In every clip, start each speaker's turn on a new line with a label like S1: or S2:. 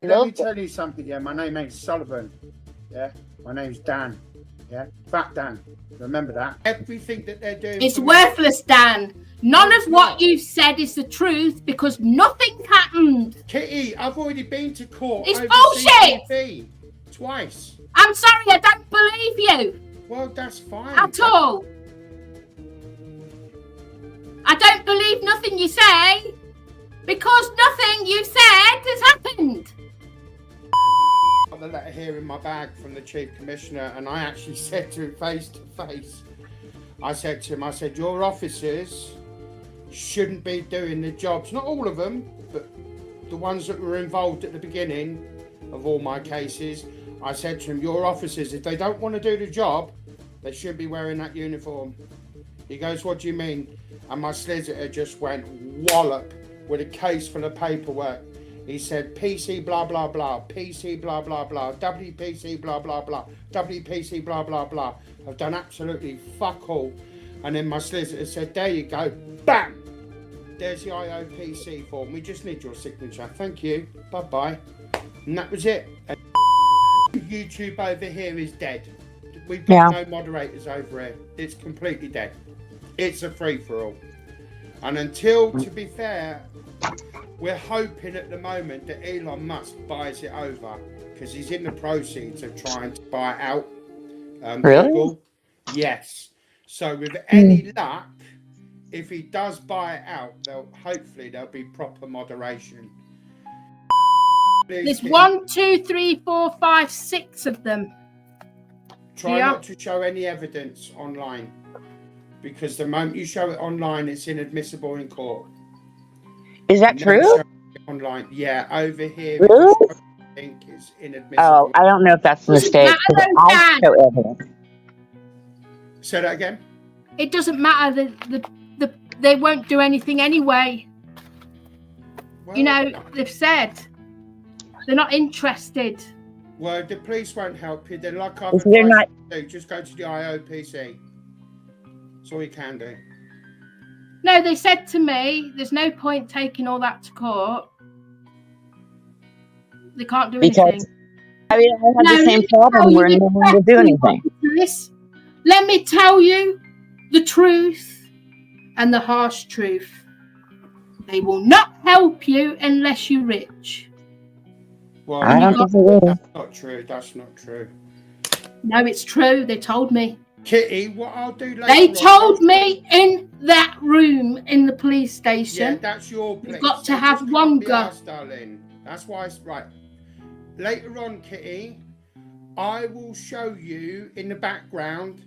S1: Let me tell you something, yeah. My name ain't Sullivan. Yeah. My name's Dan. Yeah. Fat Dan. Remember that. Everything that they're doing.
S2: It's worthless, Dan. None of what you've said is the truth because nothing happened.
S1: Kitty, I've already been to court.
S2: It's bullshit.
S1: CCTV twice.
S2: I'm sorry, I don't believe you.
S1: Well, that's fine.
S2: At all. I don't believe nothing you say because nothing you said has happened.
S1: I got the letter here in my bag from the Chief Commissioner, and I actually said to him face to face, I said to him, I said, your officers shouldn't be doing the jobs, not all of them, but the ones that were involved at the beginning of all my cases. I said to him, your officers, if they don't want to do the job, they shouldn't be wearing that uniform. He goes, what do you mean? And my solicitor just went wallop with a case full of paperwork. He said, PC blah, blah, blah, PC blah, blah, blah, WPC blah, blah, blah, WPC blah, blah, blah. I've done absolutely fuck all. And then my solicitor said, there you go, bam! There's the IOPC form. We just need your signature. Thank you. Bye-bye. And that was it. And YouTube over here is dead. We've got no moderators over here. It's completely dead. It's a free-for-all. And until, to be fair, we're hoping at the moment that Elon Musk buys it over because he's in the proceeds of trying to buy it out.
S3: Really?
S1: Google. Yes. So with any luck, if he does buy it out, hopefully there'll be proper moderation.
S2: There's 1, 2, 3, 4, 5, 6 of them.
S1: Try not to show any evidence online, because the moment you show it online, it's inadmissible in court.
S3: Is that true?
S1: Online, yeah, over here.
S3: Really?
S1: I think it's inadmissible.
S3: Oh, I don't know if that's a mistake. I'll show evidence.
S1: Say that again.
S2: It doesn't matter. They won't do anything anyway. Well, you know, they've said they're not interested.
S1: Well, the police won't help you. They're like I've just go to the IOPC. That's all you can do.
S2: No, they said to me, there's no point taking all that to court. They can't do anything.
S3: I mean, I have the same problem where no one will do anything.
S2: Let me tell you the truth and the harsh truth. They will not help you unless you're rich.
S1: Well,
S3: I don't think it will.
S1: That's not true. That's not true.
S2: No, it's true. They told me.
S1: Kitty, what I'll do later.
S2: They told me in that room in the police station.
S1: Yeah, that's your place.
S2: You've got to have longer.
S1: Darling. That's why it's right. Later on, Kitty, I will show you in the background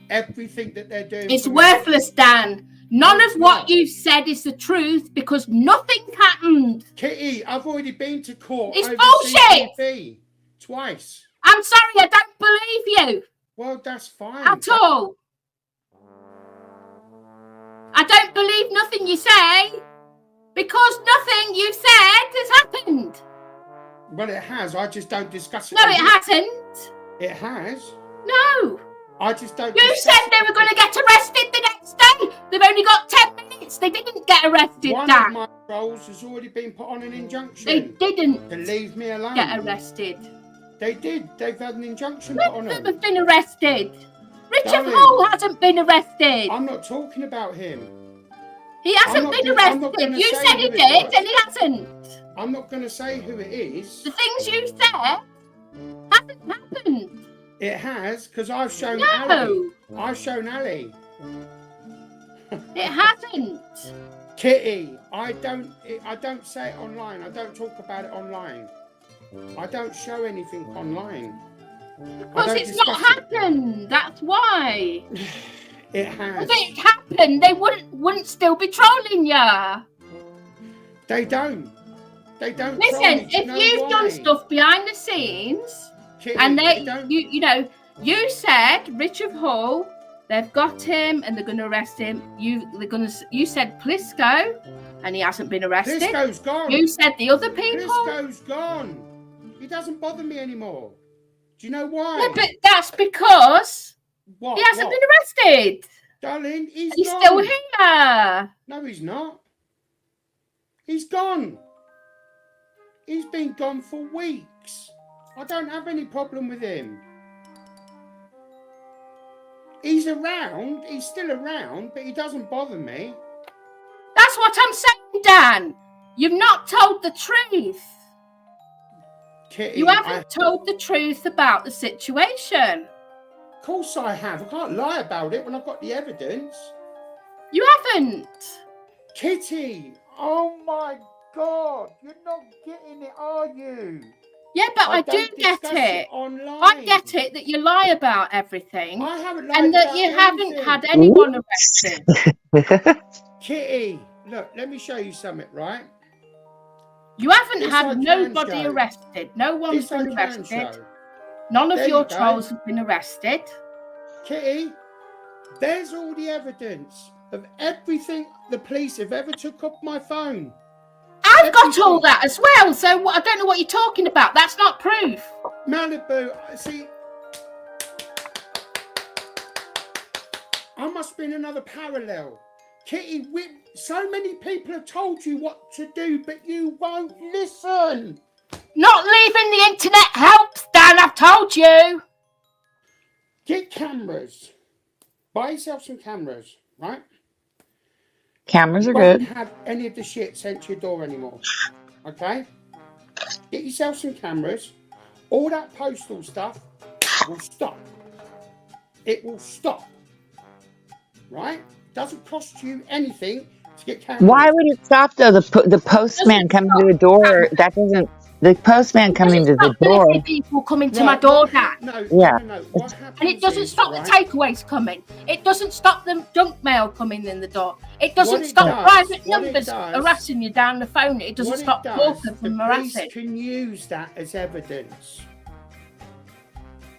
S1: everything that they're doing.
S2: It's worthless, Dan. None of what you've said is the truth because nothing happened.
S1: Kitty, I've already been to court.
S2: It's bullshit.
S1: CCTV twice.
S2: I'm sorry, I don't believe you.
S1: Well, that's fine.
S2: At all. I don't believe nothing you say because nothing you've said has happened.
S1: Well, it has. I just don't discuss it.
S2: No, it hasn't.
S1: It has.
S2: No.
S1: I just don't.
S2: You said they were going to get arrested the next day. They've only got 10 minutes. They didn't get arrested.
S1: One of my roles has already been put on an injunction.
S2: They didn't.
S1: To leave me alone.
S2: Get arrested.
S1: They did. They've had an injunction put on them.
S2: None of them have been arrested. Richard Hall hasn't been arrested.
S1: I'm not talking about him.
S2: He hasn't been arrested. You said he did, and he hasn't.
S1: I'm not going to say who it is.
S2: The things you said haven't happened.
S1: It has, because I've shown Ali. I've shown Ali.
S2: It hasn't.
S1: Kitty, I don't say it online. I don't talk about it online. I don't show anything online.
S2: Because it's not happened. That's why.
S1: It has.
S2: If it happened, they wouldn't still be trolling you.
S1: They don't. They don't.
S2: Listen, if you've done stuff behind the scenes, Kitty, and you said Richard Hall, they've got him and they're going to arrest him. You said Plisco, and he hasn't been arrested.
S1: Plisco's gone.
S2: You said the other people.
S1: Plisco's gone. He doesn't bother me anymore. Do you know why?
S2: No, but that's because he hasn't been arrested.
S1: Darling, he's gone.
S2: Still here.
S1: No, he's not. He's gone. He's been gone for weeks. I don't have any problem with him. He's around. He's still around, but he doesn't bother me.
S2: That's what I'm saying, Dan. You've not told the truth.
S1: Kitty,
S2: you haven't told the truth about the situation.
S1: Of course I have. I can't lie about it when I've got the evidence.
S2: You haven't.
S1: Kitty, oh my God. You're not getting it, are you?
S2: Yeah, but I do get it. I get it that you lie about everything.
S1: I haven't lied
S2: and that
S1: about
S2: you
S1: anything.
S2: haven't had anyone arrested.
S1: Kitty, look, let me show you something, right?
S2: You haven't had nobody arrested. No one's been arrested. None of your trolls have been arrested.
S1: Kitty, there's all the evidence of everything the police have ever took off my phone.
S2: I've got all that as well, so I don't know what you're talking about. That's not proof.
S1: Malibu, see, I must be in another parallel. Kitty, so many people have told you what to do, but you won't listen.
S2: Not leaving the internet helps, Dan, I've told you.
S1: Get cameras. Buy yourself some cameras, right?
S3: Cameras are good.
S1: You won't have any of the shit sent to your door anymore. Okay? Get yourself some cameras. All that postal stuff will stop. It will stop. Right? Doesn't cost you anything to get cameras.
S3: Why would it stop though? The postman coming to the door, that doesn't. The postman coming to the door.
S2: People coming to my door, Dan.
S1: No.
S2: What happens and it doesn't stop the takeaways coming. It doesn't stop the junk mail coming in the door. It doesn't stop private numbers harassing you down the phone. It doesn't stop Walker from harassing.
S1: The police can use that as evidence.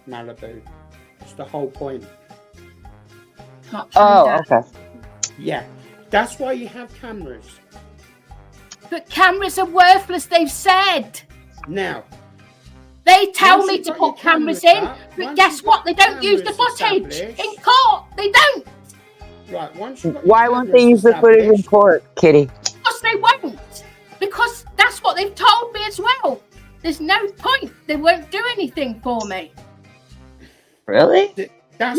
S1: Malibu. That's the whole point.
S2: Not true,
S3: okay.
S1: Yeah. That's why you have cameras.
S2: But cameras are worthless, they've said.
S1: Now,
S2: they tell me to put cameras in, but guess what? They don't use the footage in court. They don't.
S1: Right.
S3: Why won't they use the footage in court, Kitty?
S2: Because they won't. Because that's what they've told me as well. There's no point. They won't do anything for me.
S3: Really?
S1: Yeah.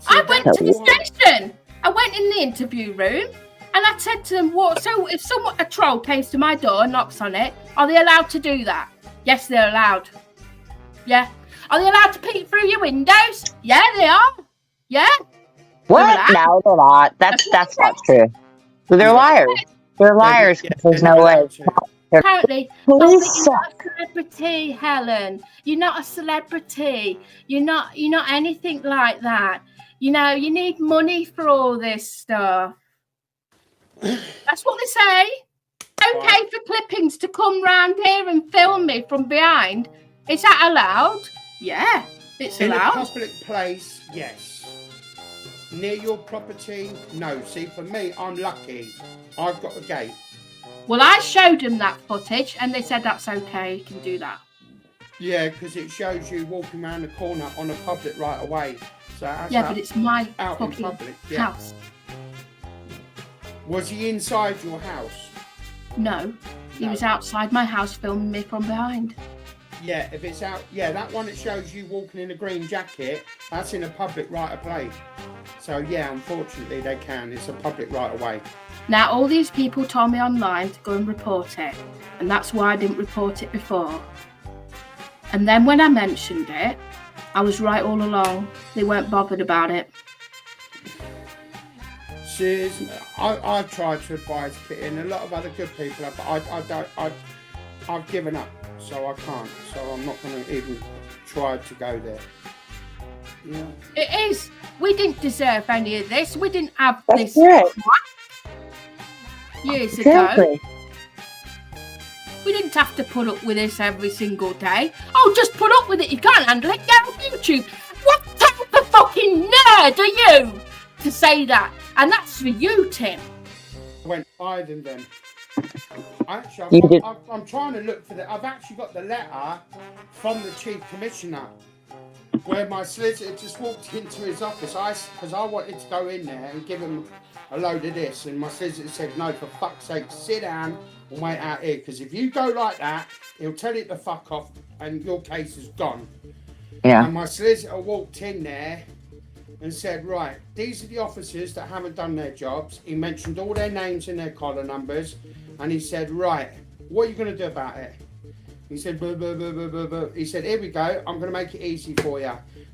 S2: I went to the station. I went in the interview room. And I said to them, "What? So if a troll came to my door and knocks on it, are they allowed to do that?" Yes, they're allowed. Yeah. Are they allowed to peek through your windows? Yeah, they are. Yeah.
S3: What? No, they're not. That's not true. But they're liars. They're liars. There's no way.
S2: Apparently, you're not a celebrity, Helen. You're not a celebrity. You're not anything like that. You know, you need money for all this stuff. That's what they say. Okay for clippings to come round here and film me from behind. Is that allowed? Yeah, it's allowed.
S1: In a public place, yes. Near your property, no. See, for me, I'm lucky. I've got a gate.
S2: Well, I showed them that footage and they said that's okay, you can do that.
S1: Yeah, because it shows you walking around the corner on a public right away. So
S2: but it's my fucking house.
S1: Was he inside your house?
S2: No, he was outside my house filming me from behind.
S1: Yeah, if it's out, that one that shows you walking in a green jacket, that's in a public right of way. So yeah, unfortunately they can. It's a public right of way.
S2: Now all these people told me online to go and report it, and that's why I didn't report it before. And then when I mentioned it, I was right all along. They weren't bothered about it.
S1: I've tried to advise Kitty and a lot of other good people, but I've given up, so I can't. So I'm not going to even try to go there. Yeah.
S2: It is. We didn't deserve any of this. We didn't have
S3: this
S2: years ago. We didn't have to put up with this every single day. Oh, just put up with it. You can't handle it. Get on YouTube. What type of fucking nerd are you to say that? And that's for you, Tim.
S1: I went higher than them. I'm trying to look for I've actually got the letter from the Chief Commissioner. where my solicitor just walked into his office. Because I wanted to go in there and give him a load of this, and my solicitor said, no, for fuck's sake, sit down and wait out here, because if you go like that, he'll tell you to fuck off and your case is gone.
S3: Yeah.
S1: And my solicitor walked in there and said, right, these are the officers that haven't done their jobs. He mentioned all their names and their collar numbers, and he said, right, what are you going to do about it? He said, blah, blah, blah, blah, blah, blah. He said, here we go, I'm going to make it easy for you.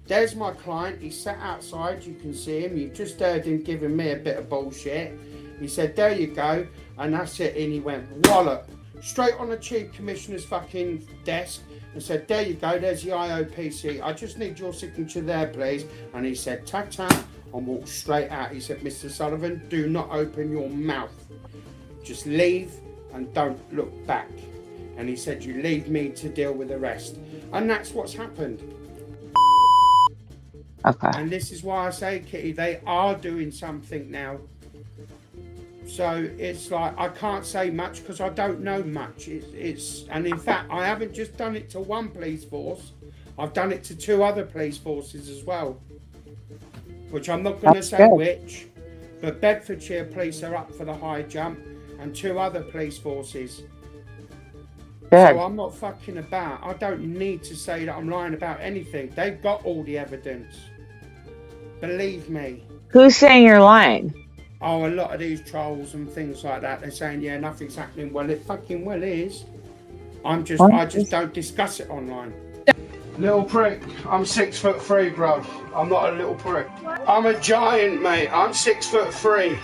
S1: There's my client, he's sat outside, you can see him, you've just heard him giving me a bit of bullshit. He said, there you go, and that's it, and he went, wallop, straight on the Chief Commissioner's fucking desk, and said, there you go, there's the IOPC, I just need your signature there, please. And he said, ta-ta, and walked straight out. He said, Mr. Sullivan, do not open your mouth. Just leave and don't look back. And he said, you leave me to deal with the rest. And that's what's happened.
S3: Okay.
S1: And this is why I say, Kitty, they are doing something now. So it's like, I can't say much because I don't know much. And in fact, I haven't just done it to one police force. I've done it to 2 other police forces as well. Which I'm not going to say
S3: good.
S1: which, but Bedfordshire police are up for the high jump and 2 other police forces.
S3: Good.
S1: So I'm not fucking about. I don't need to say that I'm lying about anything. They've got all the evidence. Believe me.
S3: Who's saying you're lying?
S1: Oh, a lot of these trolls and things like that, they're saying, yeah, nothing's happening. Well, it fucking well is. I just don't discuss it online. Little prick. I'm 6'3", bro. I'm not a little prick. I'm a giant, mate. I'm 6'3"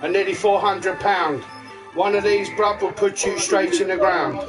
S1: and nearly 400 pounds. One of these, bruv, will put you straight in the ground.